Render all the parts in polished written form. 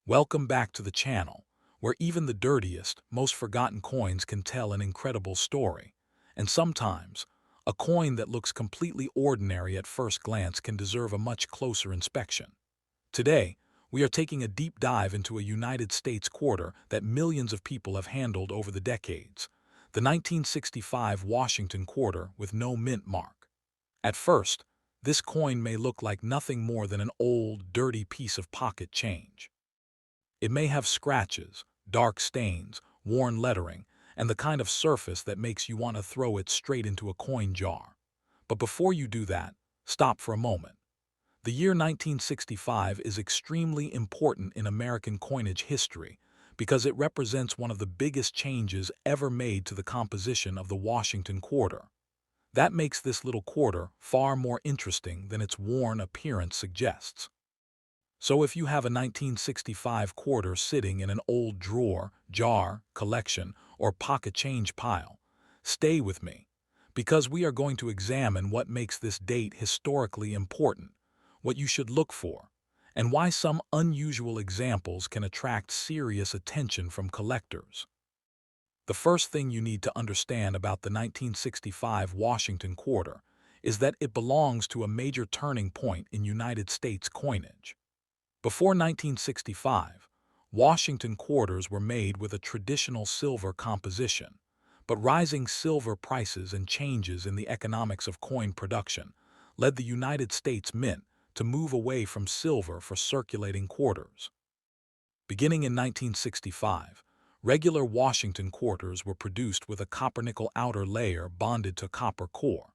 Welcome back to the channel, where even the dirtiest, most forgotten coins can tell an incredible story. And sometimes, a coin that looks completely ordinary at first glance can deserve a much closer inspection. Today, we are taking a deep dive into a United States quarter that millions of people have handled over the decades, the 1965 Washington quarter with no mint mark. At first, this coin may look like nothing more than an old, dirty piece of pocket change. It may have scratches, dark stains, worn lettering, and the kind of surface that makes you want to throw it straight into a coin jar. But before you do that, stop for a moment. The year 1965 is extremely important in American coinage history because it represents one of the biggest changes ever made to the composition of the Washington quarter. That makes this little quarter far more interesting than its worn appearance suggests. So if you have a 1965 quarter sitting in an old drawer, jar, collection, or pocket change pile, stay with me, because we are going to examine what makes this date historically important, what you should look for, and why some unusual examples can attract serious attention from collectors. The first thing you need to understand about the 1965 Washington quarter is that it belongs to a major turning point in United States coinage. Before 1965, Washington quarters were made with a traditional silver composition, but rising silver prices and changes in the economics of coin production led the United States Mint to move away from silver for circulating quarters. Beginning in 1965, regular Washington quarters were produced with a copper-nickel outer layer bonded to copper core.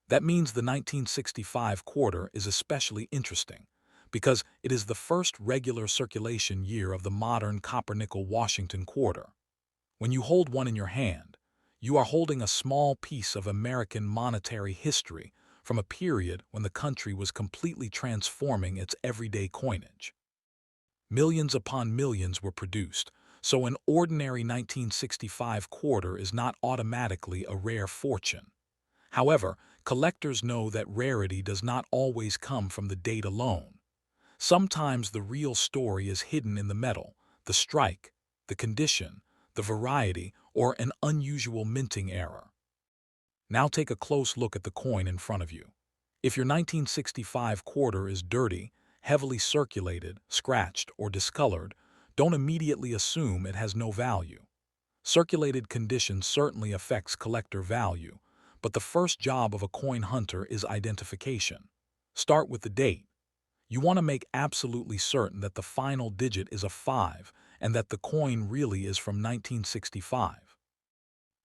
That means the 1965 quarter is especially interesting, because it is the first regular circulation year of the modern copper-nickel Washington quarter. When you hold one in your hand, you are holding a small piece of American monetary history from a period when the country was completely transforming its everyday coinage. Millions upon millions were produced, so an ordinary 1965 quarter is not automatically a rare fortune. However, collectors know that rarity does not always come from the date alone. Sometimes the real story is hidden in the metal, the strike, the condition, the variety, or an unusual minting error. Now take a close look at the coin in front of you. If your 1965 quarter is dirty, heavily circulated, scratched, or discolored, don't immediately assume it has no value. Circulated condition certainly affects collector value, but the first job of a coin hunter is identification. Start with the date. You want to make absolutely certain that the final digit is a 5 and that the coin really is from 1965.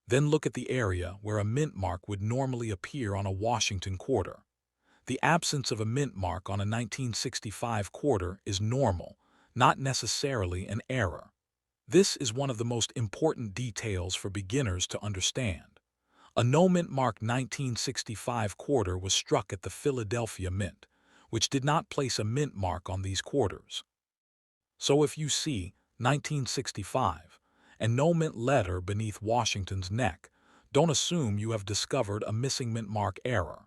Then look at the area where a mint mark would normally appear on a Washington quarter. The absence of a mint mark on a 1965 quarter is normal, not necessarily an error. This is one of the most important details for beginners to understand. A no-mint mark 1965 quarter was struck at the Philadelphia Mint, which did not place a mint mark on these quarters. So if you see 1965 and no mint letter beneath Washington's neck, don't assume you have discovered a missing mint mark error.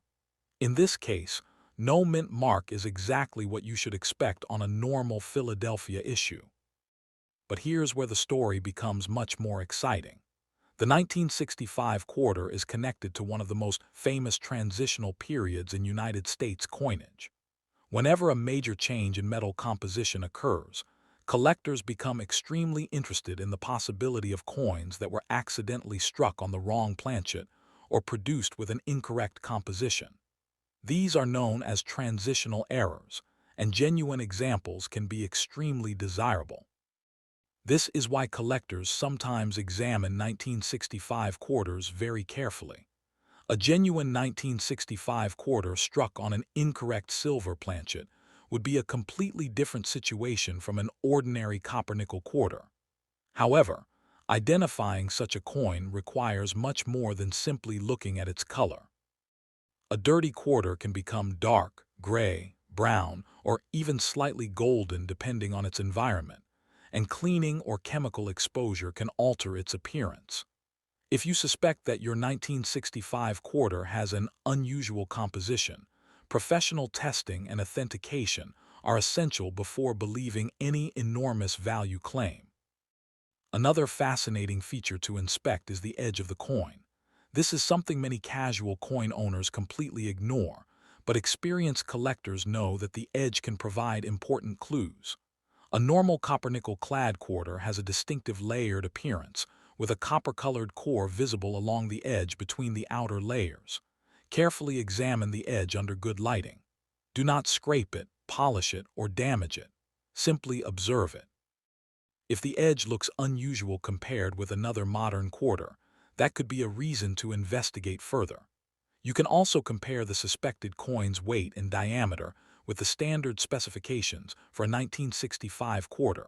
In this case, no mint mark is exactly what you should expect on a normal Philadelphia issue. But here's where the story becomes much more exciting. The 1965 quarter is connected to one of the most famous transitional periods in United States coinage. Whenever a major change in metal composition occurs, collectors become extremely interested in the possibility of coins that were accidentally struck on the wrong planchet or produced with an incorrect composition. These are known as transitional errors, and genuine examples can be extremely desirable. This is why collectors sometimes examine 1965 quarters very carefully. A genuine 1965 quarter struck on an incorrect silver planchet would be a completely different situation from an ordinary copper-nickel quarter. However, identifying such a coin requires much more than simply looking at its color. A dirty quarter can become dark, gray, brown, or even slightly golden depending on its environment, and cleaning or chemical exposure can alter its appearance. If you suspect that your 1965 quarter has an unusual composition, professional testing and authentication are essential before believing any enormous value claim. Another fascinating feature to inspect is the edge of the coin. This is something many casual coin owners completely ignore, but experienced collectors know that the edge can provide important clues. A normal copper-nickel clad quarter has a distinctive layered appearance, with a copper-colored core visible along the edge between the outer layers. Carefully examine the edge under good lighting. Do not scrape it, polish it, or damage it. Simply observe it. If the edge looks unusual compared with another modern quarter, that could be a reason to investigate further. You can also compare the suspected coin's weight and diameter with the standard specifications for a 1965 quarter.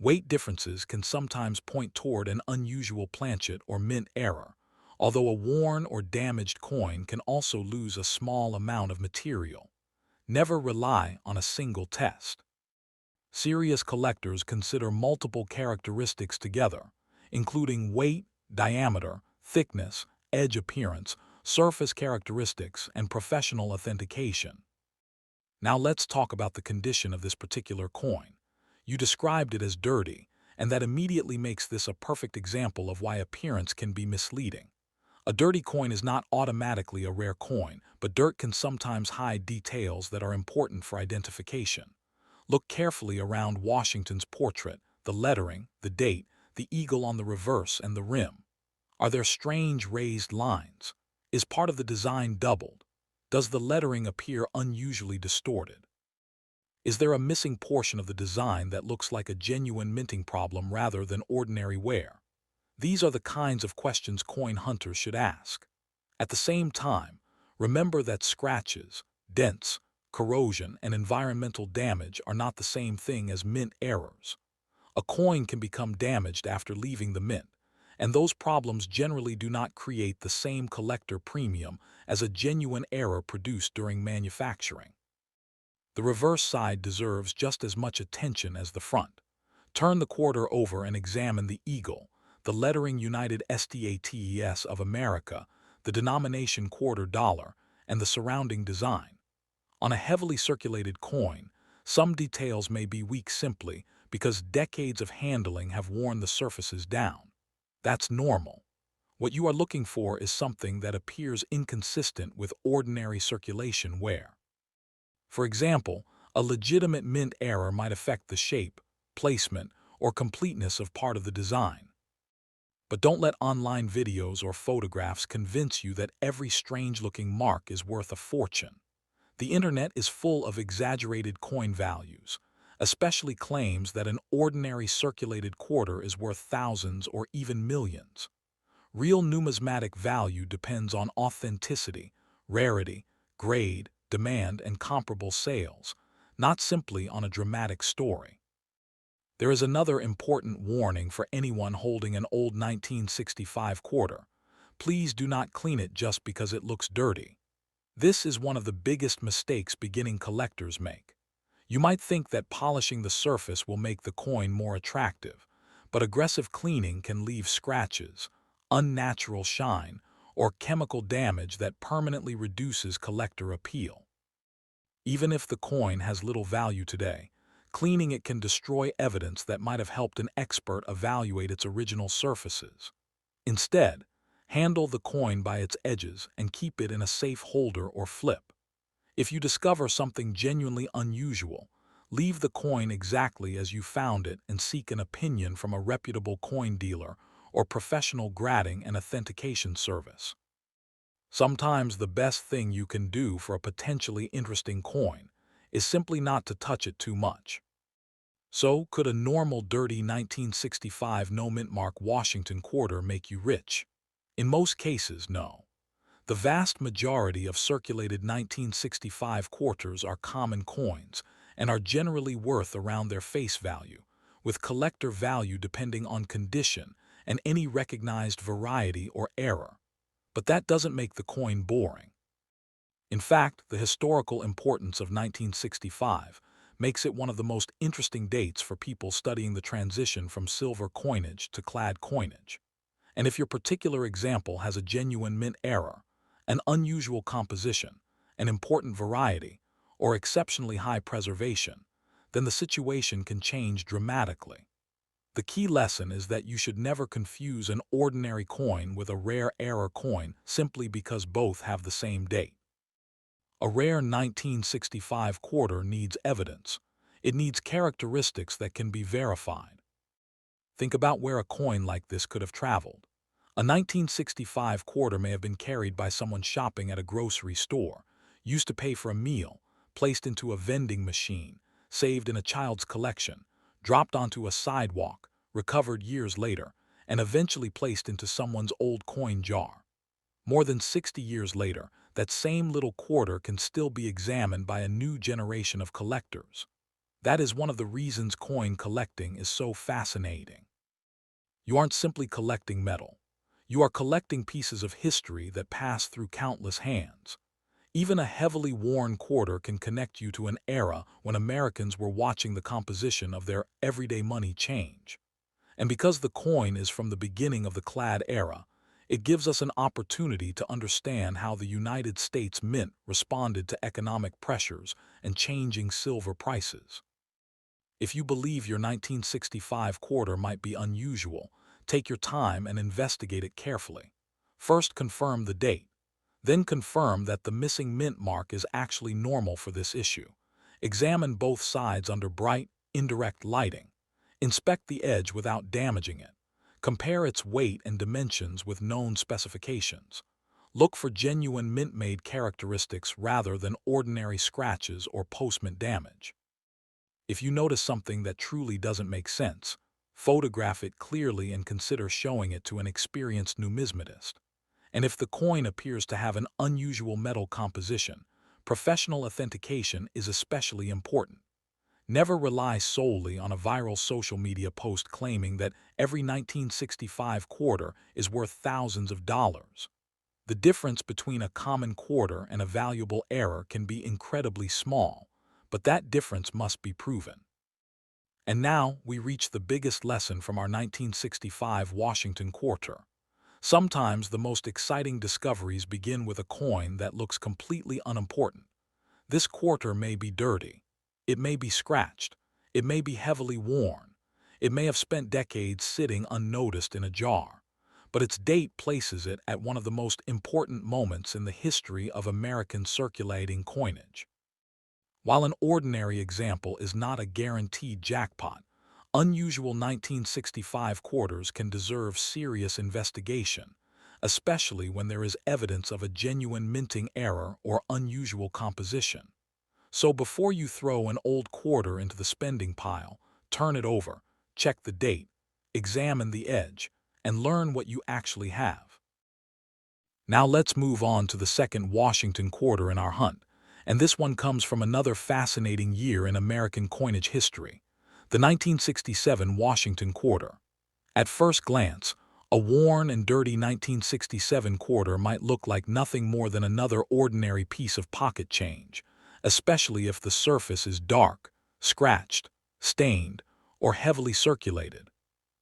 Weight differences can sometimes point toward an unusual planchet or mint error, although a worn or damaged coin can also lose a small amount of material. Never rely on a single test. Serious collectors consider multiple characteristics together, including weight, diameter, thickness, edge appearance, surface characteristics, and professional authentication. Now let's talk about the condition of this particular coin. You described it as dirty, and that immediately makes this a perfect example of why appearance can be misleading. A dirty coin is not automatically a rare coin, but dirt can sometimes hide details that are important for identification. Look carefully around Washington's portrait, the lettering, the date, the eagle on the reverse, and the rim. Are there strange raised lines? Is part of the design doubled? Does the lettering appear unusually distorted? Is there a missing portion of the design that looks like a genuine minting problem rather than ordinary wear? These are the kinds of questions coin hunters should ask. At the same time, remember that scratches, dents, corrosion, and environmental damage are not the same thing as mint errors. A coin can become damaged after leaving the mint, and those problems generally do not create the same collector premium as a genuine error produced during manufacturing. The reverse side deserves just as much attention as the front. Turn the quarter over and examine the eagle, the lettering United States of America, the denomination quarter dollar, and the surrounding design. On a heavily circulated coin, some details may be weak simply because decades of handling have worn the surfaces down. That's normal. What you are looking for is something that appears inconsistent with ordinary circulation wear. For example, a legitimate mint error might affect the shape, placement, or completeness of part of the design. But don't let online videos or photographs convince you that every strange-looking mark is worth a fortune. The internet is full of exaggerated coin values, especially claims that an ordinary circulated quarter is worth thousands or even millions. Real numismatic value depends on authenticity, rarity, grade, demand, and comparable sales, not simply on a dramatic story. There is another important warning for anyone holding an old 1965 quarter. Please do not clean it just because it looks dirty. This is one of the biggest mistakes beginning collectors make. You might think that polishing the surface will make the coin more attractive, but aggressive cleaning can leave scratches, unnatural shine, or chemical damage that permanently reduces collector appeal. Even if the coin has little value today, cleaning it can destroy evidence that might have helped an expert evaluate its original surfaces. Instead, handle the coin by its edges and keep it in a safe holder or flip. If you discover something genuinely unusual, leave the coin exactly as you found it and seek an opinion from a reputable coin dealer or professional grading and authentication service. Sometimes the best thing you can do for a potentially interesting coin is simply not to touch it too much. So, could a normal dirty 1965 no-mint mark Washington quarter make you rich? In most cases, no. The vast majority of circulated 1965 quarters are common coins and are generally worth around their face value, with collector value depending on condition and any recognized variety or error. But that doesn't make the coin boring. In fact, the historical importance of 1965 makes it one of the most interesting dates for people studying the transition from silver coinage to clad coinage. And if your particular example has a genuine mint error, an unusual composition, an important variety, or exceptionally high preservation, then the situation can change dramatically. The key lesson is that you should never confuse an ordinary coin with a rare era coin simply because both have the same date. A rare 1965 quarter needs evidence. It needs characteristics that can be verified. Think about where a coin like this could have traveled. A 1965 quarter may have been carried by someone shopping at a grocery store, used to pay for a meal, placed into a vending machine, saved in a child's collection, dropped onto a sidewalk, recovered years later, and eventually placed into someone's old coin jar. More than 60 years later, that same little quarter can still be examined by a new generation of collectors. That is one of the reasons coin collecting is so fascinating. You aren't simply collecting metal. You are collecting pieces of history that pass through countless hands. Even a heavily worn quarter can connect you to an era when Americans were watching the composition of their everyday money change. And because the coin is from the beginning of the clad era, it gives us an opportunity to understand how the United States Mint responded to economic pressures and changing silver prices. If you believe your 1965 quarter might be unusual, take your time and investigate it carefully. First, confirm the date. Then confirm that the missing mint mark is actually normal for this issue. Examine both sides under bright, indirect lighting. Inspect the edge without damaging it. Compare its weight and dimensions with known specifications. Look for genuine mint-made characteristics rather than ordinary scratches or postmint damage. If you notice something that truly doesn't make sense, photograph it clearly and consider showing it to an experienced numismatist. And if the coin appears to have an unusual metal composition, professional authentication is especially important. Never rely solely on a viral social media post claiming that every 1965 quarter is worth thousands of dollars. The difference between a common quarter and a valuable error can be incredibly small, but that difference must be proven. And now we reach the biggest lesson from our 1965 Washington quarter. Sometimes the most exciting discoveries begin with a coin that looks completely unimportant. This quarter may be dirty. It may be scratched. It may be heavily worn. It may have spent decades sitting unnoticed in a jar. But its date places it at one of the most important moments in the history of American circulating coinage. While an ordinary example is not a guaranteed jackpot, unusual 1965 quarters can deserve serious investigation, especially when there is evidence of a genuine minting error or unusual composition. So before you throw an old quarter into the spending pile, turn it over, check the date, examine the edge, and learn what you actually have. Now let's move on to the second Washington quarter in our hunt, and this one comes from another fascinating year in American coinage history, the 1967 Washington quarter. At first glance, a worn and dirty 1967 quarter might look like nothing more than another ordinary piece of pocket change, especially if the surface is dark, scratched, stained, or heavily circulated.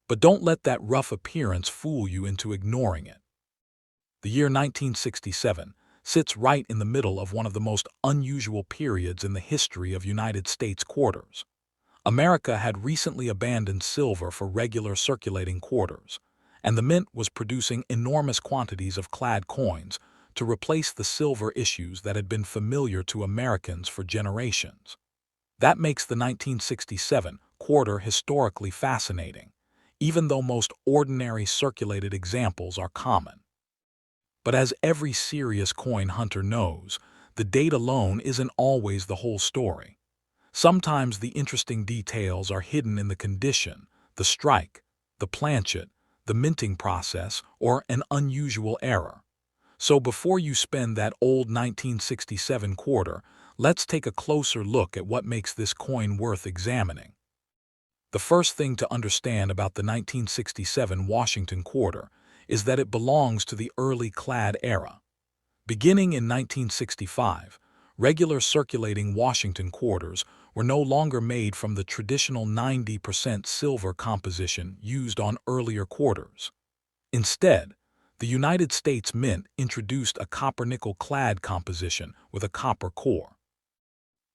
But don't let that rough appearance fool you into ignoring it. The year 1967 sits right in the middle of one of the most unusual periods in the history of United States quarters. America had recently abandoned silver for regular circulating quarters, and the mint was producing enormous quantities of clad coins to replace the silver issues that had been familiar to Americans for generations. That makes the 1967 quarter historically fascinating, even though most ordinary circulated examples are common. But as every serious coin hunter knows, the date alone isn't always the whole story. Sometimes the interesting details are hidden in the condition, the strike, the planchet, the minting process, or an unusual error. So before you spend that old 1967 quarter, let's take a closer look at what makes this coin worth examining. The first thing to understand about the 1967 Washington quarter is that it belongs to the early clad era. Beginning in 1965, regular circulating Washington quarters were no longer made from the traditional 90% silver composition used on earlier quarters. Instead, the United States Mint introduced a copper-nickel clad composition with a copper core.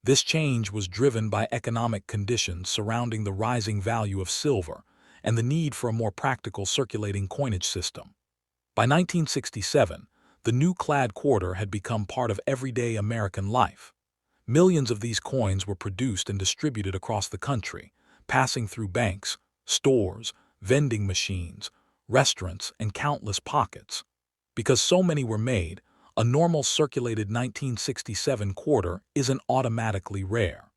This change was driven by economic conditions surrounding the rising value of silver and the need for a more practical circulating coinage system. By 1967, the new clad quarter had become part of everyday American life. Millions of these coins were produced and distributed across the country, passing through banks, stores, vending machines, restaurants, and countless pockets. Because so many were made, a normal circulated 1967 quarter isn't automatically rare.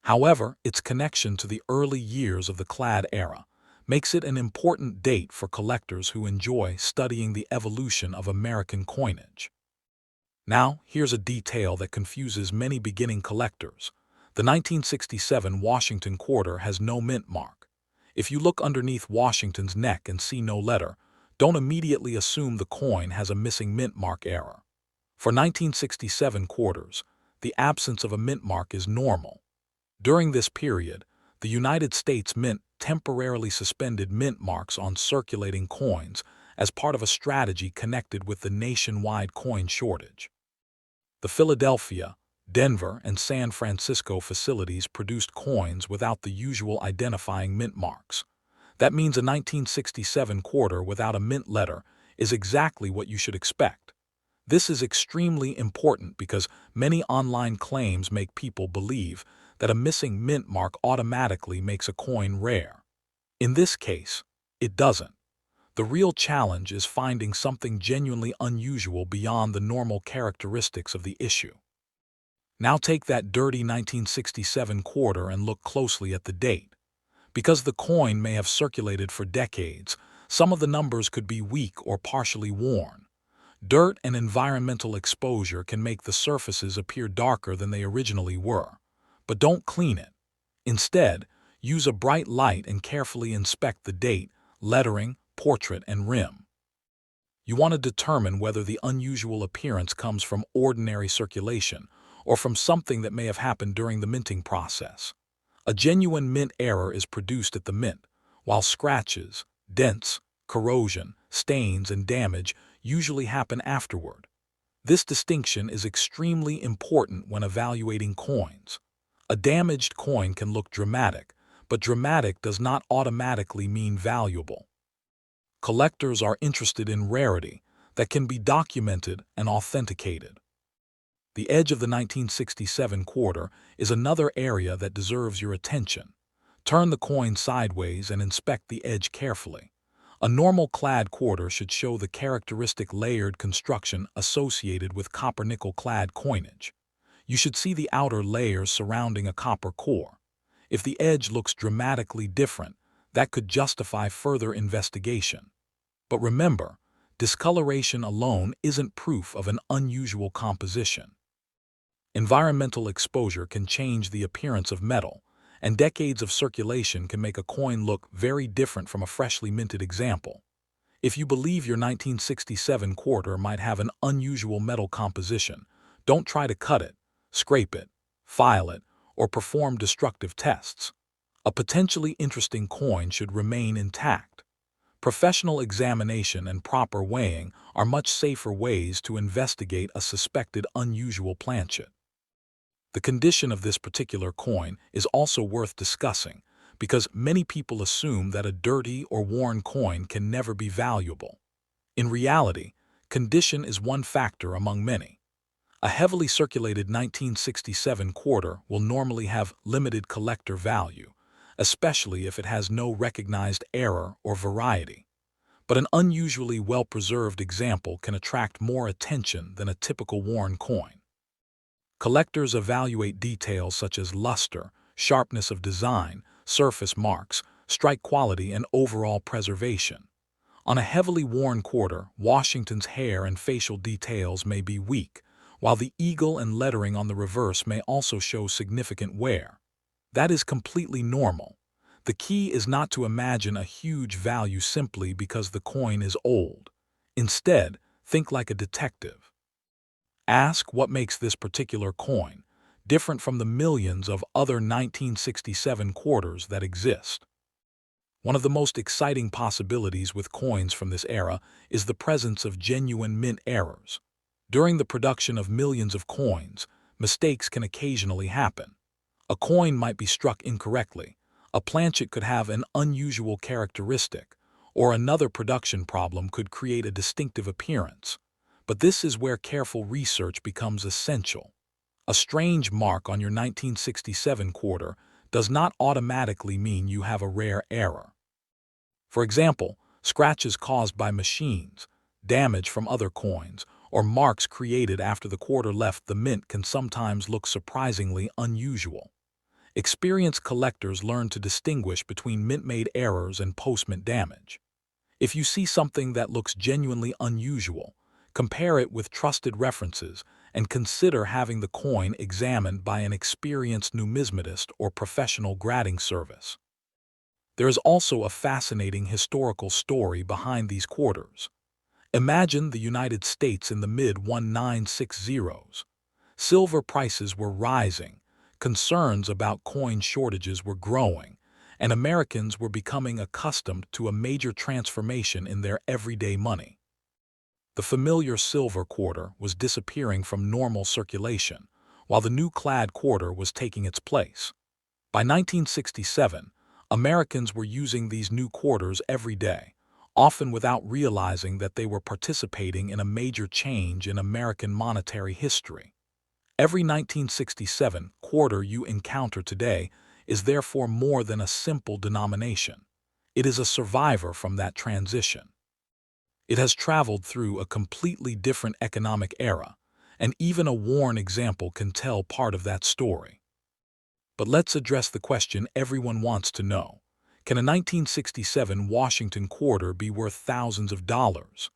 However, its connection to the early years of the clad era makes it an important date for collectors who enjoy studying the evolution of American coinage. Now, here's a detail that confuses many beginning collectors. The 1967 Washington quarter has no mint mark. If you look underneath Washington's neck and see no letter, don't immediately assume the coin has a missing mint mark error. For 1967 quarters, the absence of a mint mark is normal. During this period, the United States Mint temporarily suspended mint marks on circulating coins as part of a strategy connected with the nationwide coin shortage. The Philadelphia, Denver, and San Francisco facilities produced coins without the usual identifying mint marks. That means a 1967 quarter without a mint letter is exactly what you should expect. This is extremely important because many online claims make people believe that a missing mint mark automatically makes a coin rare. In this case, it doesn't. The real challenge is finding something genuinely unusual beyond the normal characteristics of the issue. Now take that dirty 1967 quarter and look closely at the date. Because the coin may have circulated for decades, some of the numbers could be weak or partially worn. Dirt and environmental exposure can make the surfaces appear darker than they originally were. But don't clean it. Instead, use a bright light and carefully inspect the date, lettering, portrait, and rim. You want to determine whether the unusual appearance comes from ordinary circulation or from something that may have happened during the minting process. A genuine mint error is produced at the mint, while scratches, dents, corrosion, stains, and damage usually happen afterward. This distinction is extremely important when evaluating coins. A damaged coin can look dramatic, but dramatic does not automatically mean valuable. Collectors are interested in rarity that can be documented and authenticated. The edge of the 1967 quarter is another area that deserves your attention. Turn the coin sideways and inspect the edge carefully. A normal clad quarter should show the characteristic layered construction associated with copper-nickel clad coinage. You should see the outer layers surrounding a copper core. If the edge looks dramatically different, that could justify further investigation. But remember, discoloration alone isn't proof of an unusual composition. Environmental exposure can change the appearance of metal, and decades of circulation can make a coin look very different from a freshly minted example. If you believe your 1967 quarter might have an unusual metal composition, don't try to cut it, scrape it, file it, or perform destructive tests. A potentially interesting coin should remain intact. Professional examination and proper weighing are much safer ways to investigate a suspected unusual planchet. The condition of this particular coin is also worth discussing because many people assume that a dirty or worn coin can never be valuable. In reality, condition is one factor among many. A heavily circulated 1967 quarter will normally have limited collector value, especially if it has no recognized error or variety. But an unusually well-preserved example can attract more attention than a typical worn coin. Collectors evaluate details such as luster, sharpness of design, surface marks, strike quality, and overall preservation. On a heavily worn quarter, Washington's hair and facial details may be weak, while the eagle and lettering on the reverse may also show significant wear. That is completely normal. The key is not to imagine a huge value simply because the coin is old. Instead, think like a detective. Ask what makes this particular coin different from the millions of other 1967 quarters that exist. One of the most exciting possibilities with coins from this era is the presence of genuine mint errors. During the production of millions of coins, mistakes can occasionally happen. A coin might be struck incorrectly, a planchet could have an unusual characteristic, or another production problem could create a distinctive appearance. But this is where careful research becomes essential. A strange mark on your 1967 quarter does not automatically mean you have a rare error. For example, scratches caused by machines, damage from other coins, or marks created after the quarter left the mint can sometimes look surprisingly unusual. Experienced collectors learn to distinguish between mint-made errors and post-mint damage. If you see something that looks genuinely unusual, compare it with trusted references and consider having the coin examined by an experienced numismatist or professional grading service. There is also a fascinating historical story behind these quarters. Imagine the United States in the mid-1960s. Silver prices were rising, concerns about coin shortages were growing, and Americans were becoming accustomed to a major transformation in their everyday money. The familiar silver quarter was disappearing from normal circulation, while the new clad quarter was taking its place. By 1967, Americans were using these new quarters every day, often without realizing that they were participating in a major change in American monetary history. Every 1967 quarter you encounter today is therefore more than a simple denomination. It is a survivor from that transition. It has traveled through a completely different economic era, and even a worn example can tell part of that story. But let's address the question everyone wants to know. Can a 1967 Washington quarter be worth thousands of dollars?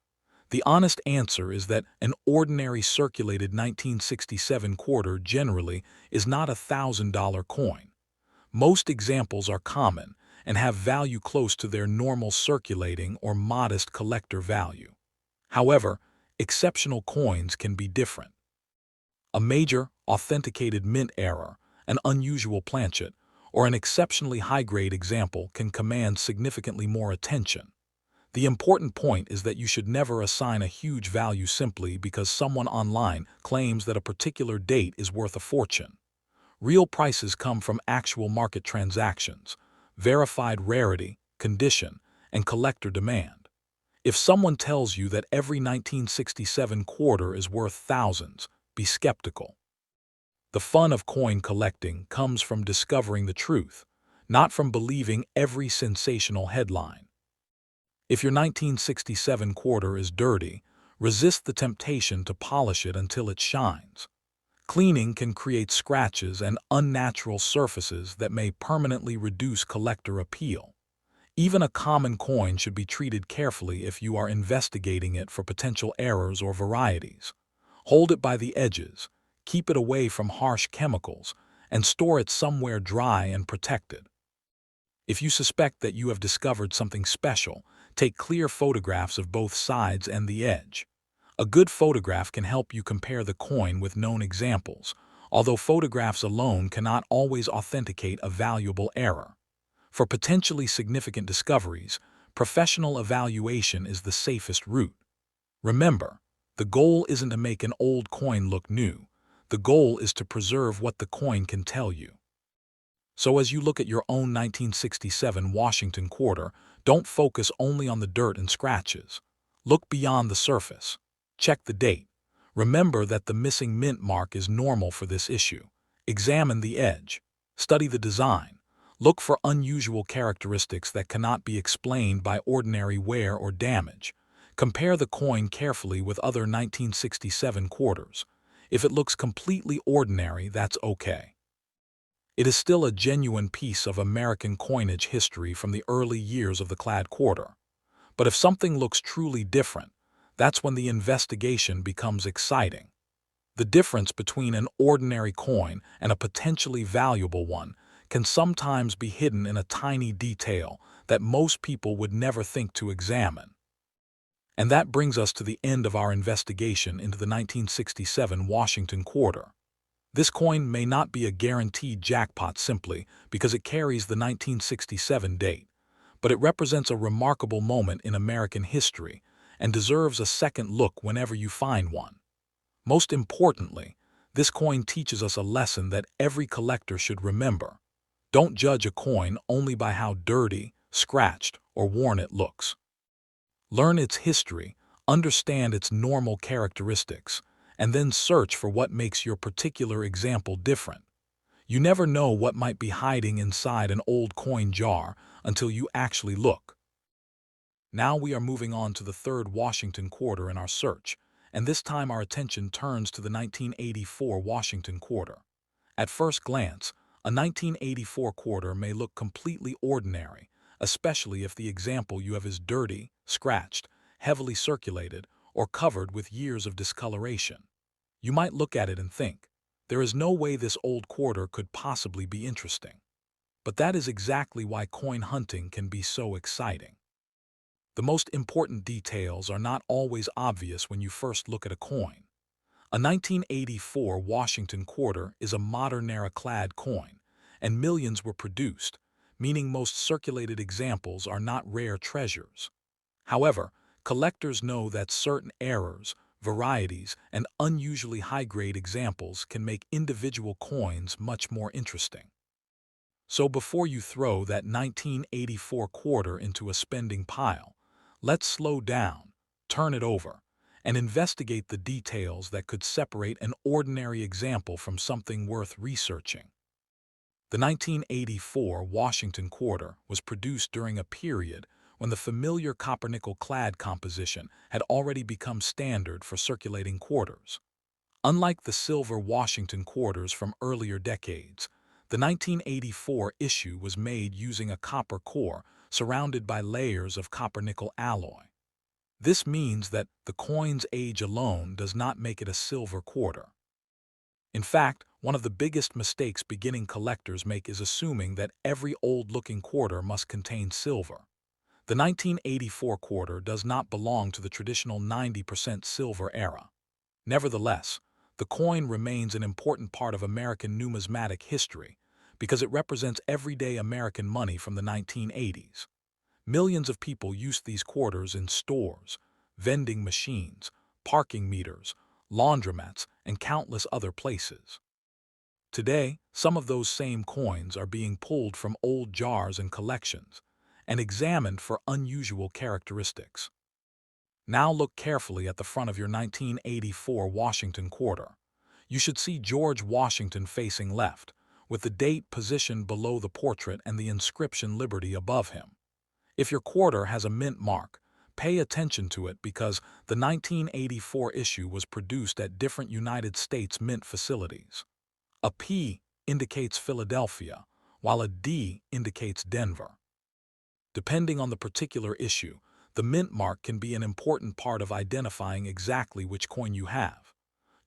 The honest answer is that an ordinary circulated 1967 quarter generally is not a $1,000 coin. Most examples are common and have value close to their normal circulating or modest collector value. However, exceptional coins can be different. A major, authenticated mint error, an unusual planchet, or an exceptionally high-grade example can command significantly more attention. The important point is that you should never assign a huge value simply because someone online claims that a particular date is worth a fortune. Real prices come from actual market transactions, verified rarity, condition, and collector demand. If someone tells you that every 1967 quarter is worth thousands, be skeptical. The fun of coin collecting comes from discovering the truth, not from believing every sensational headline. If your 1967 quarter is dirty, resist the temptation to polish it until it shines. Cleaning can create scratches and unnatural surfaces that may permanently reduce collector appeal. Even a common coin should be treated carefully if you are investigating it for potential errors or varieties. Hold it by the edges, keep it away from harsh chemicals, and store it somewhere dry and protected. If you suspect that you have discovered something special, take clear photographs of both sides and the edge. A good photograph can help you compare the coin with known examples, although photographs alone cannot always authenticate a valuable error. For potentially significant discoveries, professional evaluation is the safest route. Remember, the goal isn't to make an old coin look new. The goal is to preserve what the coin can tell you. So as you look at your own 1967 Washington quarter, don't focus only on the dirt and scratches. Look beyond the surface. Check the date. Remember that the missing mint mark is normal for this issue. Examine the edge. Study the design. Look for unusual characteristics that cannot be explained by ordinary wear or damage. Compare the coin carefully with other 1967 quarters. If it looks completely ordinary, that's okay. It is still a genuine piece of American coinage history from the early years of the clad quarter. But if something looks truly different, that's when the investigation becomes exciting. The difference between an ordinary coin and a potentially valuable one can sometimes be hidden in a tiny detail that most people would never think to examine. And that brings us to the end of our investigation into the 1967 Washington quarter. This coin may not be a guaranteed jackpot simply because it carries the 1967 date, but it represents a remarkable moment in American history and deserves a second look whenever you find one. Most importantly, This coin teaches us a lesson that every collector should remember. Don't judge a coin only by how dirty, scratched, or worn it looks. Learn its history, understand its normal characteristics, and then search for what makes your particular example different. You never know what might be hiding inside an old coin jar until you actually look. Now we are moving on to the third Washington quarter in our search, and this time our attention turns to the 1984 Washington quarter. At first glance, a 1984 quarter may look completely ordinary, especially if the example you have is dirty, scratched, heavily circulated, or covered with years of discoloration. You might look at it and think, there is no way this old quarter could possibly be interesting. But that is exactly why coin hunting can be so exciting. The most important details are not always obvious when you first look at a coin. A 1984 Washington quarter is a modern-era clad coin, and millions were produced, meaning most circulated examples are not rare treasures. However, collectors know that certain errors, varieties, and unusually high-grade examples can make individual coins much more interesting. So before you throw that 1984 quarter into a spending pile, let's slow down, turn it over, and investigate the details that could separate an ordinary example from something worth researching. The 1984 Washington quarter was produced during a period when the familiar copper-nickel clad composition had already become standard for circulating quarters. Unlike the silver Washington quarters from earlier decades, the 1984 issue was made using a copper core surrounded by layers of copper-nickel alloy. This means that the coin's age alone does not make it a silver quarter. In fact, one of the biggest mistakes beginning collectors make is assuming that every old-looking quarter must contain silver. The 1984 quarter does not belong to the traditional 90% silver era. Nevertheless, the coin remains an important part of American numismatic history because it represents everyday American money from the 1980s. Millions of people used these quarters in stores, vending machines, parking meters, laundromats, and countless other places. Today, some of those same coins are being pulled from old jars and collections and examined for unusual characteristics. Now look carefully at the front of your 1984 Washington quarter. You should see George Washington facing left, with the date positioned below the portrait and the inscription Liberty above him. If your quarter has a mint mark, pay attention to it because the 1984 issue was produced at different United States mint facilities. A P indicates Philadelphia, while a D indicates Denver. Depending on the particular issue, the mint mark can be an important part of identifying exactly which coin you have.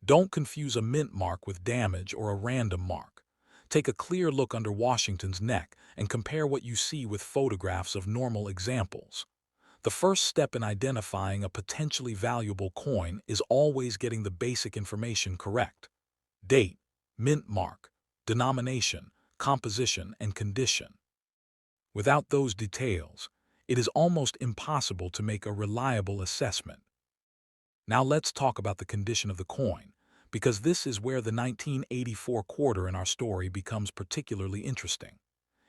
Don't confuse a mint mark with damage or a random mark. Take a clear look under Washington's neck and compare what you see with photographs of normal examples. The first step in identifying a potentially valuable coin is always getting the basic information correct. Date, mint mark, denomination, composition, and condition. Without those details, it is almost impossible to make a reliable assessment. Now let's talk about the condition of the coin, because this is where the 1984 quarter in our story becomes particularly interesting.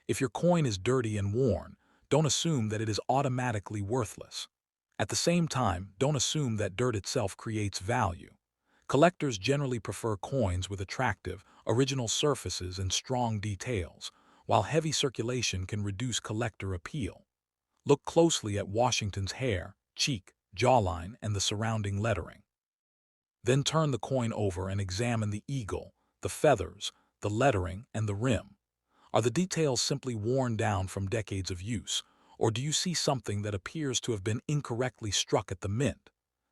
If your coin is dirty and worn, don't assume that it is automatically worthless. At the same time, don't assume that dirt itself creates value. Collectors generally prefer coins with attractive, original surfaces and strong details, while heavy circulation can reduce collector appeal. Look closely at Washington's hair, cheek, jawline, and the surrounding lettering. Then turn the coin over and examine the eagle, the feathers, the lettering, and the rim. Are the details simply worn down from decades of use, or do you see something that appears to have been incorrectly struck at the mint?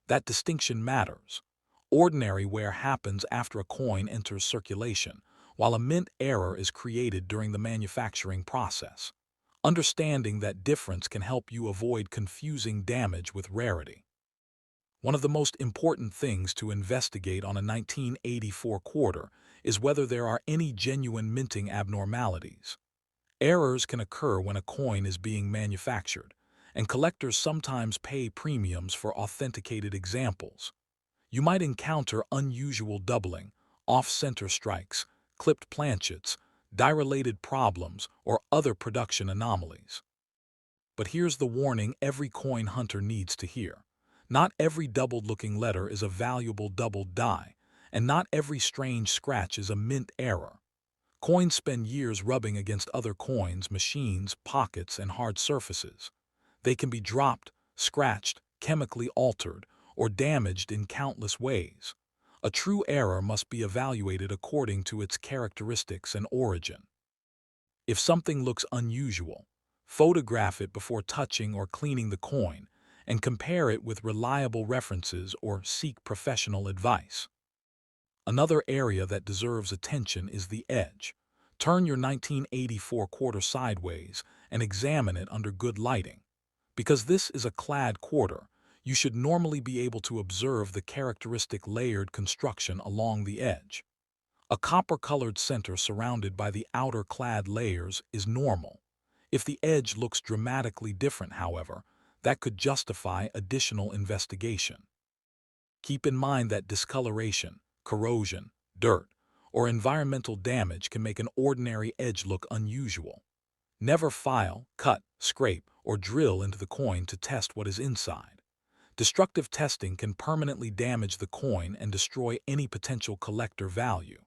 That distinction matters. Ordinary wear happens after a coin enters circulation, while a mint error is created during the manufacturing process. Understanding that difference can help you avoid confusing damage with rarity. One of the most important things to investigate on a 1984 quarter is whether there are any genuine minting abnormalities. Errors can occur when a coin is being manufactured, and collectors sometimes pay premiums for authenticated examples. You might encounter unusual doubling, off-center strikes, clipped planchets, die-related problems, or other production anomalies. But here's the warning every coin hunter needs to hear. Not every doubled-looking letter is a valuable doubled die, and not every strange scratch is a mint error. Coins spend years rubbing against other coins, machines, pockets, and hard surfaces. They can be dropped, scratched, chemically altered, or damaged in countless ways. A true error must be evaluated according to its characteristics and origin. If something looks unusual, photograph it before touching or cleaning the coin, and compare it with reliable references or seek professional advice. Another area that deserves attention is the edge. Turn your 1984 quarter sideways and examine it under good lighting. Because this is a clad quarter, you should normally be able to observe the characteristic layered construction along the edge. A copper-colored center surrounded by the outer clad layers is normal. If the edge looks dramatically different, however, that could justify additional investigation. Keep in mind that discoloration, corrosion, dirt, or environmental damage can make an ordinary edge look unusual. Never file, cut, scrape, or drill into the coin to test what is inside. Destructive testing can permanently damage the coin and destroy any potential collector value.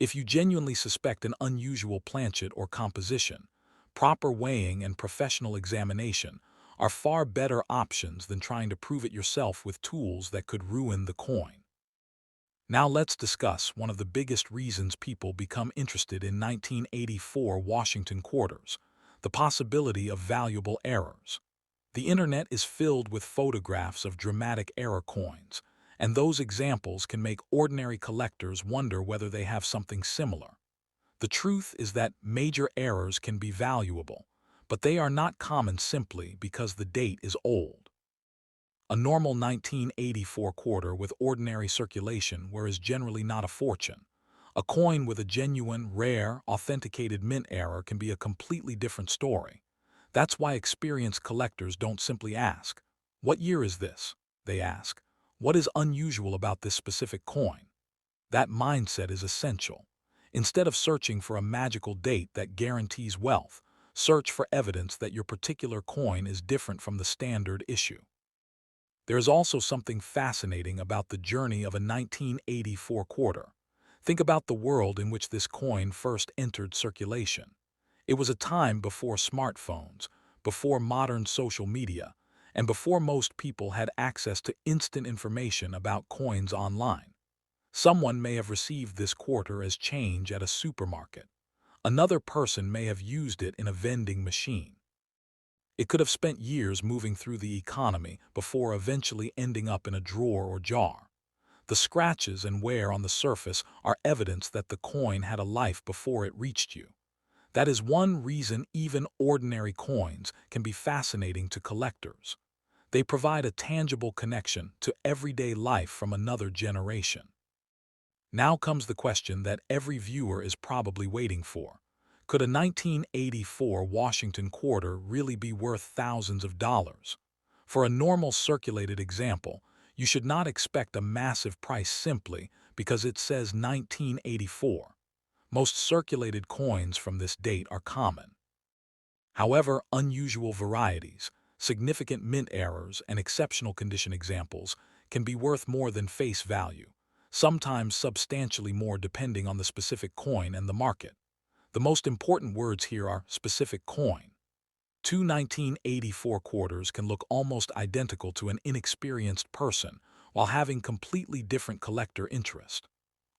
If you genuinely suspect an unusual planchet or composition, proper weighing and professional examination are far better options than trying to prove it yourself with tools that could ruin the coin. Now let's discuss one of the biggest reasons people become interested in 1984 Washington quarters, the possibility of valuable errors. The internet is filled with photographs of dramatic error coins, and those examples can make ordinary collectors wonder whether they have something similar. The truth is that major errors can be valuable, but they are not common simply because the date is old. A normal 1984 quarter with ordinary circulation is generally not a fortune. A coin with a genuine, rare, authenticated mint error can be a completely different story. That's why experienced collectors don't simply ask, "What year is this?" They ask, "What is unusual about this specific coin?" That mindset is essential. Instead of searching for a magical date that guarantees wealth, search for evidence that your particular coin is different from the standard issue. There is also something fascinating about the journey of a 1984 quarter. Think about the world in which this coin first entered circulation. It was a time before smartphones, before modern social media, and before most people had access to instant information about coins online. Someone may have received this quarter as change at a supermarket. Another person may have used it in a vending machine. It could have spent years moving through the economy before eventually ending up in a drawer or jar. The scratches and wear on the surface are evidence that the coin had a life before it reached you. That is one reason even ordinary coins can be fascinating to collectors. They provide a tangible connection to everyday life from another generation. Now comes the question that every viewer is probably waiting for. Could a 1984 Washington quarter really be worth thousands of dollars? For a normal circulated example, you should not expect a massive price simply because it says 1984. Most circulated coins from this date are common. However, unusual varieties, significant mint errors, and exceptional condition examples can be worth more than face value, sometimes substantially more depending on the specific coin and the market. The most important words here are specific coin. Two 1984 quarters can look almost identical to an inexperienced person while having completely different collector interest.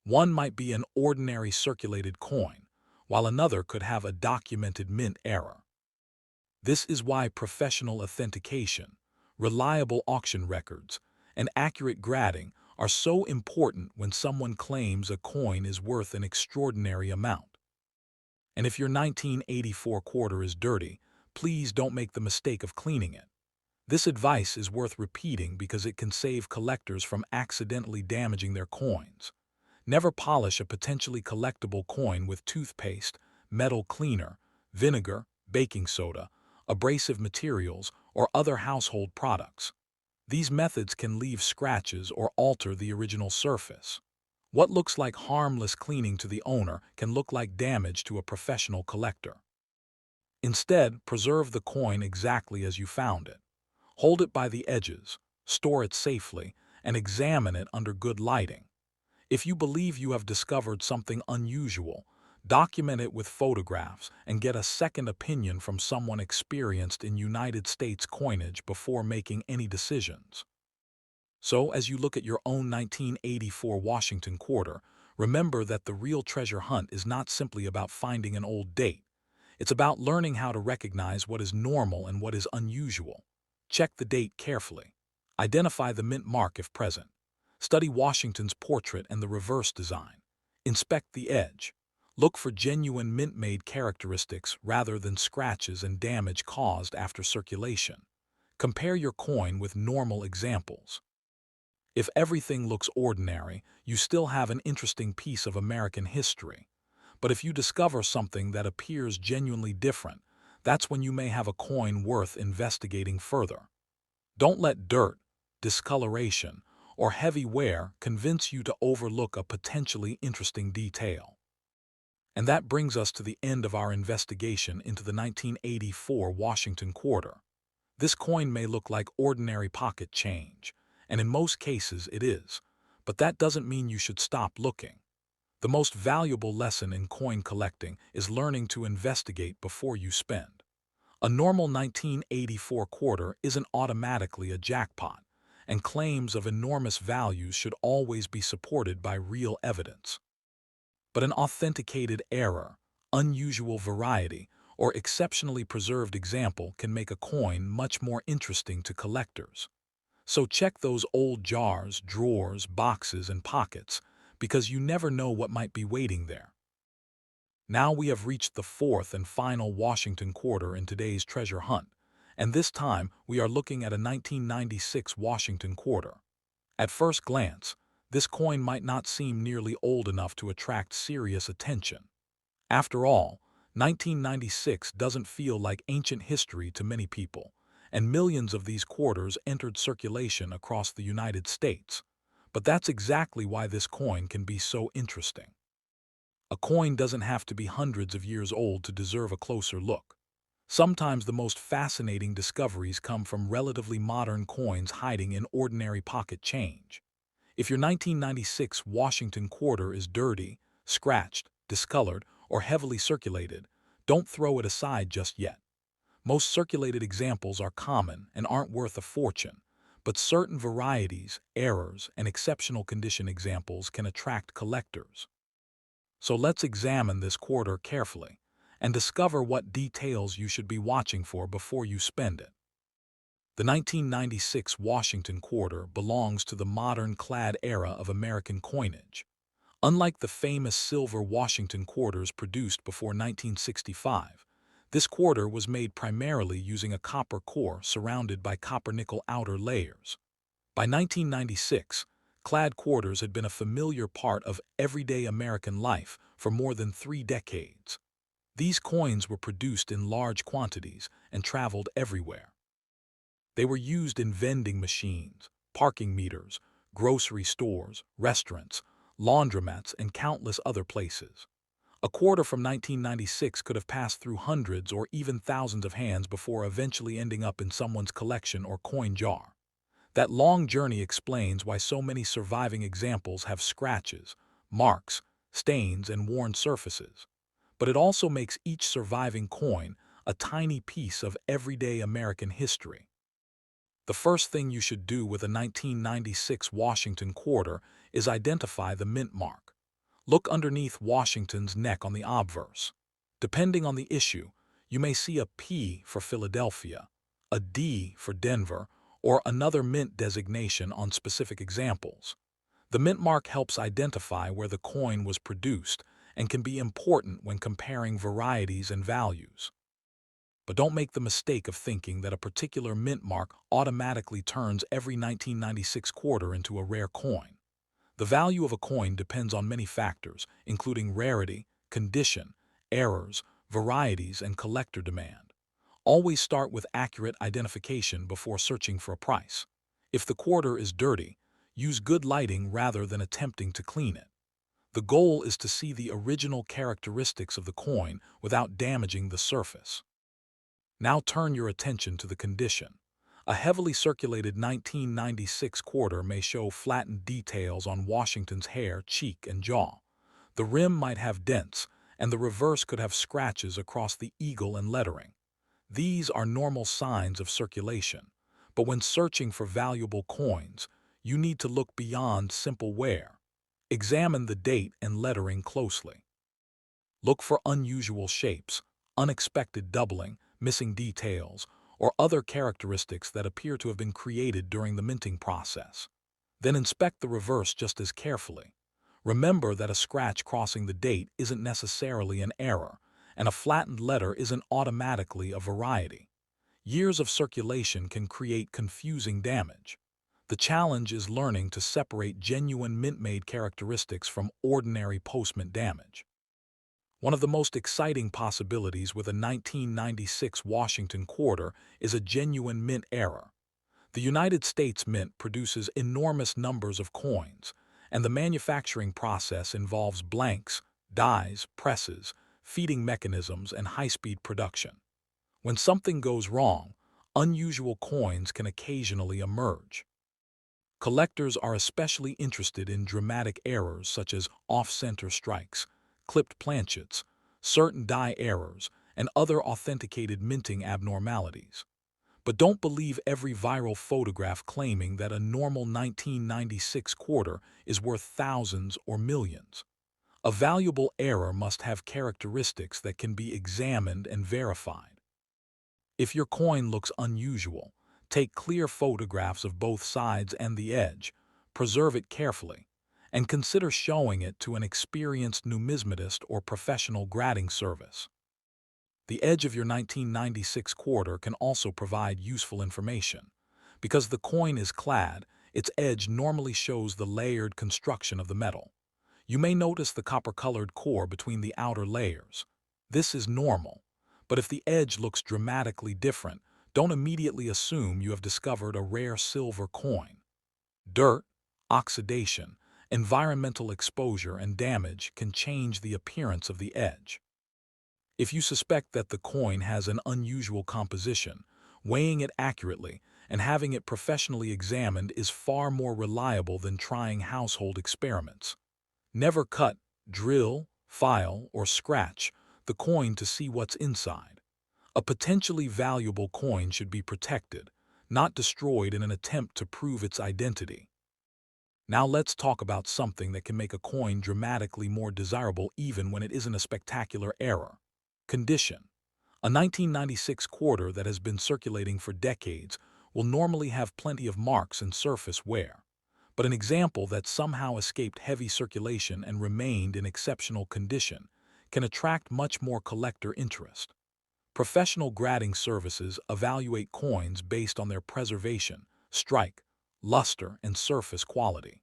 One might be an ordinary circulated coin, while another could have a documented mint error. This is why professional authentication, reliable auction records, and accurate grading are so important when someone claims a coin is worth an extraordinary amount. And if your 1984 quarter is dirty, please don't make the mistake of cleaning it. This advice is worth repeating because it can save collectors from accidentally damaging their coins. Never polish a potentially collectible coin with toothpaste, metal cleaner, vinegar, baking soda, abrasive materials, or other household products. These methods can leave scratches or alter the original surface. What looks like harmless cleaning to the owner can look like damage to a professional collector. Instead, preserve the coin exactly as you found it. Hold it by the edges, store it safely, and examine it under good lighting. If you believe you have discovered something unusual, document it with photographs and get a second opinion from someone experienced in United States coinage before making any decisions. So, as you look at your own 1984 Washington quarter, remember that the real treasure hunt is not simply about finding an old date. It's about learning how to recognize what is normal and what is unusual. Check the date carefully. Identify the mint mark if present. Study Washington's portrait and the reverse design. Inspect the edge. Look for genuine mint-made characteristics rather than scratches and damage caused after circulation. Compare your coin with normal examples. If everything looks ordinary, you still have an interesting piece of American history. But if you discover something that appears genuinely different, that's when you may have a coin worth investigating further. Don't let dirt, discoloration, or heavy wear convince you to overlook a potentially interesting detail. And that brings us to the end of our investigation into the 1984 Washington quarter. This coin may look like ordinary pocket change, and in most cases it is, but that doesn't mean you should stop looking. The most valuable lesson in coin collecting is learning to investigate before you spend. A normal 1984 quarter isn't automatically a jackpot, and claims of enormous values should always be supported by real evidence. But an authenticated error, unusual variety, or exceptionally preserved example can make a coin much more interesting to collectors. So check those old jars, drawers, boxes, and pockets, because you never know what might be waiting there. Now we have reached the fourth and final Washington quarter in today's treasure hunt, and this time we are looking at a 1996 Washington quarter. At first glance, this coin might not seem nearly old enough to attract serious attention. After all, 1996 doesn't feel like ancient history to many people, and millions of these quarters entered circulation across the United States. But that's exactly why this coin can be so interesting. A coin doesn't have to be hundreds of years old to deserve a closer look. Sometimes the most fascinating discoveries come from relatively modern coins hiding in ordinary pocket change. If your 1996 Washington quarter is dirty, scratched, discolored, or heavily circulated, don't throw it aside just yet. Most circulated examples are common and aren't worth a fortune, but certain varieties, errors, and exceptional condition examples can attract collectors. So let's examine this quarter carefully and discover what details you should be watching for before you spend it. The 1996 Washington quarter belongs to the modern clad era of American coinage. Unlike the famous silver Washington quarters produced before 1965, this quarter was made primarily using a copper core surrounded by copper-nickel outer layers. By 1996, clad quarters had been a familiar part of everyday American life for more than 3 decades. These coins were produced in large quantities and traveled everywhere. They were used in vending machines, parking meters, grocery stores, restaurants, laundromats, and countless other places. A quarter from 1996 could have passed through hundreds or even thousands of hands before eventually ending up in someone's collection or coin jar. That long journey explains why so many surviving examples have scratches, marks, stains, and worn surfaces. But it also makes each surviving coin a tiny piece of everyday American history. The first thing you should do with a 1996 Washington quarter is identify the mint mark. Look underneath Washington's neck on the obverse. Depending on the issue, you may see a P for Philadelphia, a D for Denver, or another mint designation on specific examples. The mint mark helps identify where the coin was produced and can be important when comparing varieties and values. But don't make the mistake of thinking that a particular mint mark automatically turns every 1996 quarter into a rare coin. The value of a coin depends on many factors, including rarity, condition, errors, varieties, and collector demand. Always start with accurate identification before searching for a price. If the quarter is dirty, use good lighting rather than attempting to clean it. The goal is to see the original characteristics of the coin without damaging the surface. Now turn your attention to the condition. A heavily circulated 1996 quarter may show flattened details on Washington's hair, cheek, and jaw. The rim might have dents, and the reverse could have scratches across the eagle and lettering. These are normal signs of circulation, but when searching for valuable coins, you need to look beyond simple wear. Examine the date and lettering closely. Look for unusual shapes, unexpected doubling, missing details, or other characteristics that appear to have been created during the minting process. Then inspect the reverse just as carefully. Remember that a scratch crossing the date isn't necessarily an error, and a flattened letter isn't automatically a variety. Years of circulation can create confusing damage. The challenge is learning to separate genuine mint-made characteristics from ordinary post-mint damage. One of the most exciting possibilities with a 1996 Washington quarter is a genuine mint error. The United States Mint produces enormous numbers of coins, and the manufacturing process involves blanks, dies, presses, feeding mechanisms, and high-speed production. When something goes wrong, unusual coins can occasionally emerge. Collectors are especially interested in dramatic errors such as off-center strikes, clipped planchets, certain die errors, and other authenticated minting abnormalities. But don't believe every viral photograph claiming that a normal 1996 quarter is worth thousands or millions. A valuable error must have characteristics that can be examined and verified. If your coin looks unusual, take clear photographs of both sides and the edge, preserve it carefully, and consider showing it to an experienced numismatist or professional grading service. The edge of your 1996 quarter can also provide useful information. Because the coin is clad, its edge normally shows the layered construction of the metal. You may notice the copper-colored core between the outer layers. This is normal, but if the edge looks dramatically different, don't immediately assume you have discovered a rare silver coin. Dirt, oxidation, environmental exposure, and damage can change the appearance of the edge. If you suspect that the coin has an unusual composition, weighing it accurately and having it professionally examined is far more reliable than trying household experiments. Never cut, drill, file, or scratch the coin to see what's inside. A potentially valuable coin should be protected, not destroyed in an attempt to prove its identity. Now let's talk about something that can make a coin dramatically more desirable even when it isn't a spectacular error. Condition. A 1996 quarter that has been circulating for decades will normally have plenty of marks and surface wear, but an example that somehow escaped heavy circulation and remained in exceptional condition can attract much more collector interest. Professional grading services evaluate coins based on their preservation, strike, luster, and surface quality.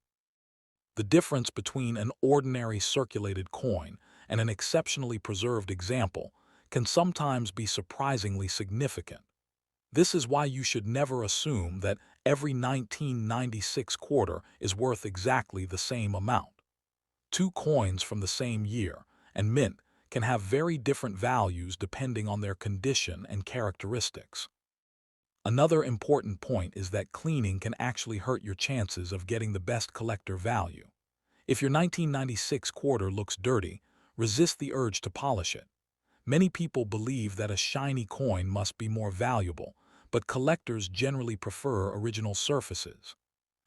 The difference between an ordinary circulated coin and an exceptionally preserved example can sometimes be surprisingly significant. This is why you should never assume that every 1996 quarter is worth exactly the same amount. Two coins from the same year and mint can have very different values depending on their condition and characteristics. Another important point is that cleaning can actually hurt your chances of getting the best collector value. If your 1996 quarter looks dirty, resist the urge to polish it. Many people believe that a shiny coin must be more valuable, but collectors generally prefer original surfaces.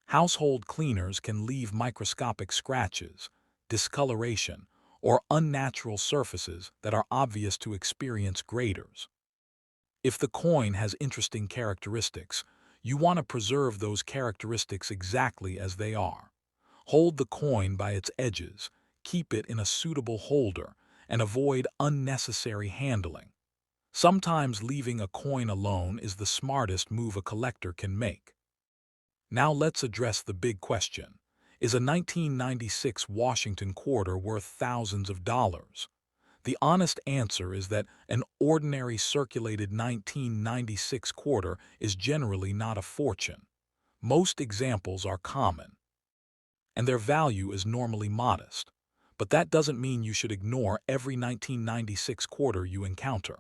Household cleaners can leave microscopic scratches, discoloration, or unnatural surfaces that are obvious to experienced graders. If the coin has interesting characteristics, you want to preserve those characteristics exactly as they are. Hold the coin by its edges, keep it in a suitable holder, and avoid unnecessary handling. Sometimes leaving a coin alone is the smartest move a collector can make. Now let's address the big question. Is a 1996 Washington quarter worth thousands of dollars? The honest answer is that an ordinary circulated 1996 quarter is generally not a fortune. Most examples are common, and their value is normally modest. But that doesn't mean you should ignore every 1996 quarter you encounter.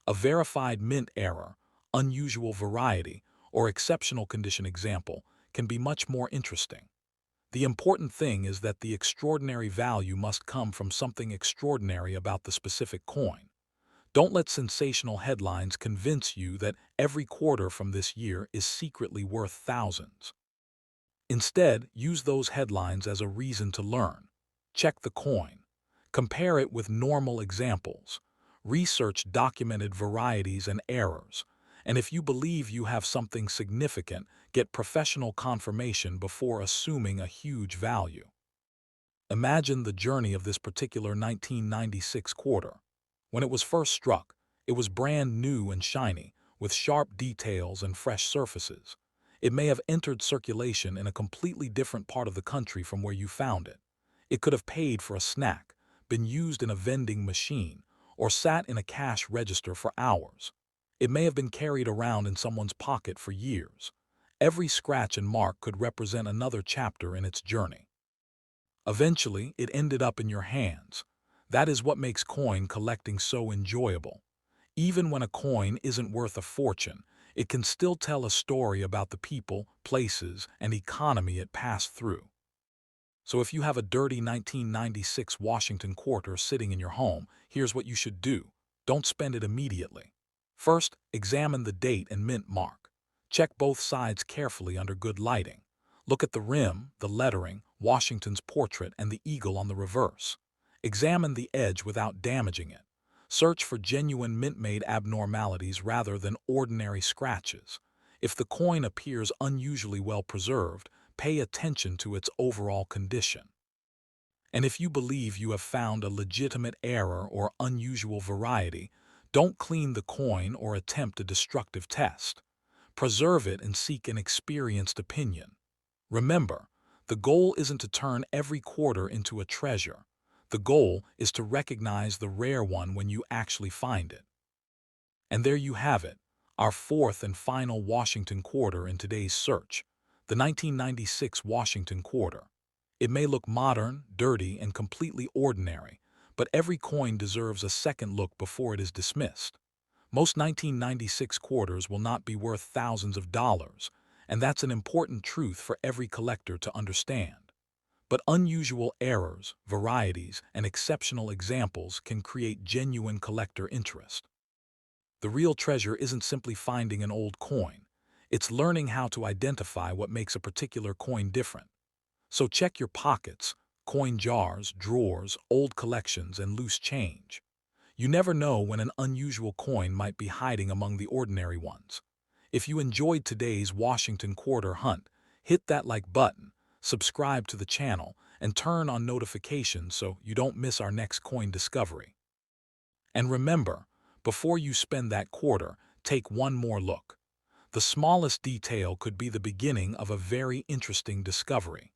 A verified mint error, unusual variety, or exceptional condition example can be much more interesting. The important thing is that the extraordinary value must come from something extraordinary about the specific coin. Don't let sensational headlines convince you that every quarter from this year is secretly worth thousands. Instead, use those headlines as a reason to learn. Check the coin. Compare it with normal examples. Research documented varieties and errors. And if you believe you have something significant, get professional confirmation before assuming a huge value. Imagine the journey of this particular 1996 quarter. When it was first struck, it was brand new and shiny, with sharp details and fresh surfaces. It may have entered circulation in a completely different part of the country from where you found it. It could have paid for a snack, been used in a vending machine, or sat in a cash register for hours. It may have been carried around in someone's pocket for years. Every scratch and mark could represent another chapter in its journey. Eventually, it ended up in your hands. That is what makes coin collecting so enjoyable. Even when a coin isn't worth a fortune, it can still tell a story about the people, places, and economy it passed through. So if you have a dirty 1996 Washington quarter sitting in your home, here's what you should do. Don't spend it immediately. First, examine the date and mint mark. Check both sides carefully under good lighting. Look at the rim, the lettering, Washington's portrait, and the eagle on the reverse. Examine the edge without damaging it. Search for genuine mint-made abnormalities rather than ordinary scratches. If the coin appears unusually well preserved, pay attention to its overall condition. And if you believe you have found a legitimate error or unusual variety, don't clean the coin or attempt a destructive test. Preserve it and seek an experienced opinion. Remember, the goal isn't to turn every quarter into a treasure. The goal is to recognize the rare one when you actually find it. And there you have it, our fourth and final Washington quarter in today's search, the 1996 Washington quarter. It may look modern, dirty, and completely ordinary, but every coin deserves a second look before it is dismissed. Most 1996 quarters will not be worth thousands of dollars, and that's an important truth for every collector to understand. But unusual errors, varieties, and exceptional examples can create genuine collector interest. The real treasure isn't simply finding an old coin. It's learning how to identify what makes a particular coin different. So check your pockets, coin jars, drawers, old collections, and loose change. You never know when an unusual coin might be hiding among the ordinary ones. If you enjoyed today's Washington quarter hunt, hit that like button, subscribe to the channel, and turn on notifications so you don't miss our next coin discovery. And remember, before you spend that quarter, take one more look. The smallest detail could be the beginning of a very interesting discovery.